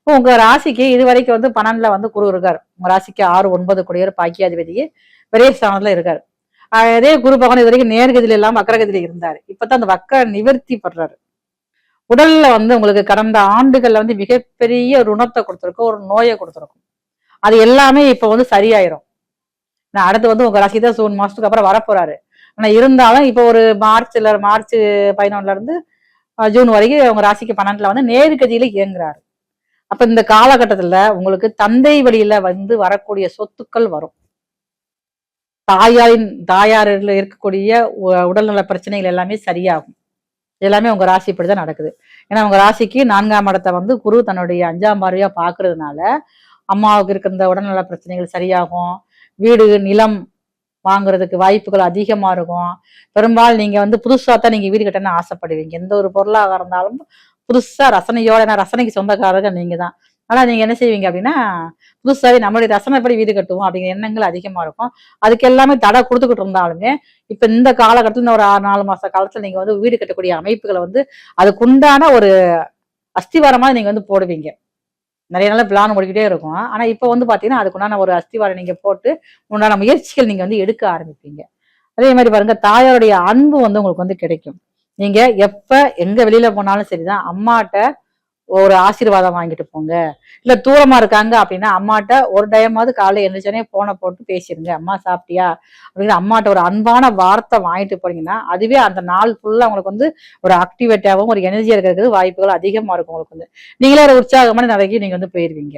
உங்க ராசிக்கு இது வரைக்கும் வந்து 12ல வந்து குரு இருக்காரு. உங்க ராசிக்கு 6, 9 கூடியவர் பாக்கியாதிபதி விரயஸ்தானத்துல இருக்காரு. அதே குரு பகவான் இது வரைக்கும் நேர்கதியில இல்லாம வக்கரகதியில இருந்தாரு. இப்பதான் அந்த வக்கர நிவர்த்தி படுறாரு. உடல்ல வந்து உங்களுக்கு கடந்த ஆண்டுகள்ல வந்து மிகப்பெரிய ருணத்தை கொடுத்துருக்கும், ஒரு நோயை கொடுத்துருக்கும். அது எல்லாமே இப்ப வந்து சரியாயிரும். நான் அடுத்து வந்து உங்க ராசி தான் ஜூன் மாசத்துக்கு அப்புறம் வரப்போறாரு. ஆனா இருந்தாலும் இப்ப ஒரு மார்ச் 11ல இருந்து ஜூன் வரைக்கும் உங்க ராசிக்கு 12ல வந்து நேர்கதியில இயங்குறாரு. அப்ப இந்த காலகட்டத்துல உங்களுக்கு தந்தை வழியில வந்து வரக்கூடிய சொத்துக்கள் வரும். தாயாரில் இருக்கக்கூடிய உடல்நல பிரச்சனைகள் எல்லாமே சரியாகும். எல்லாமே உங்க ராசி இப்படிதான் நடக்குது. ஏன்னா உங்க ராசிக்கு 4ஆம் இடத்தை வந்து குரு தன்னுடைய 5ஆம் பார்வையா பாக்குறதுனால அம்மாவுக்கு இருக்கிற இந்த உடல்நல பிரச்சனைகள் சரியாகும். வீடு நிலம் வாங்குறதுக்கு வாய்ப்புகள் அதிகமா இருக்கும். பெரும்பாலும் நீங்க வந்து புதுசா தான் நீங்க வீடு கட்டணும்னு ஆசைப்படுவீங்க. எந்த ஒரு பொருளாக இருந்தாலும் புதுசா ரசனையோட, ரசனைக்கு சொந்தக்காரர்கள் நீங்க தான். ஆனா நீங்க என்ன செய்வீங்க அப்படின்னா, புதுசாவே நம்மளுடைய ரசனைப்படி வீடு கட்டுவோம் அப்படிங்கிற எண்ணங்கள் அதிகமா இருக்கும். அதுக்கு எல்லாமே தடை கொடுத்துக்கிட்டு இருந்தாலுமே இப்ப இந்த காலகட்டத்துல இந்த ஒரு 4 மாச காலத்துல நீங்க வந்து வீடு கட்டக்கூடிய அமைப்புகளை வந்து அதுக்குண்டான ஒரு அஸ்திவாரமா நீங்க வந்து போடுவீங்க. நிறைய நாள் பிளான் ஓடிக்கிட்டே இருக்கும். ஆனா இப்ப வந்து பாத்தீங்கன்னா அதுக்குண்டான ஒரு அஸ்திவாரம் நீங்க போட்டு உண்டான முயற்சிகள் நீங்க வந்து எடுக்க ஆரம்பிப்பீங்க. அதே மாதிரி பாருங்க, தாயாருடைய அன்பு வந்து உங்களுக்கு வந்து கிடைக்கும். நீங்க எப்ப எங்க வெளியில போனாலும் சரிதான், அம்மாட்ட ஒரு ஆசீர்வாதம் வாங்கிட்டு போங்க. இல்ல தூரமா இருக்காங்க அப்படின்னா அம்மாட்ட ஒரு டைமாவது காலையில எழுந்திரிச்சோனே போனை போட்டு பேசிருங்க. அம்மா சாப்பிட்டியா அப்படின்னு அம்மாட்ட ஒரு அன்பான வார்த்தை வாங்கிட்டு போனீங்கன்னா அதுவே அந்த நாள் ஃபுல்லா உங்களுக்கு வந்து ஒரு ஆக்டிவேட்டாகவும் ஒரு எனர்ஜியா இருக்கிறதுக்கு வாய்ப்புகள் அதிகமா இருக்கும். உங்களுக்கு வந்து நீங்களே ஒரு உற்சாகமான நிறைய நீங்க வந்து போயிருவீங்க.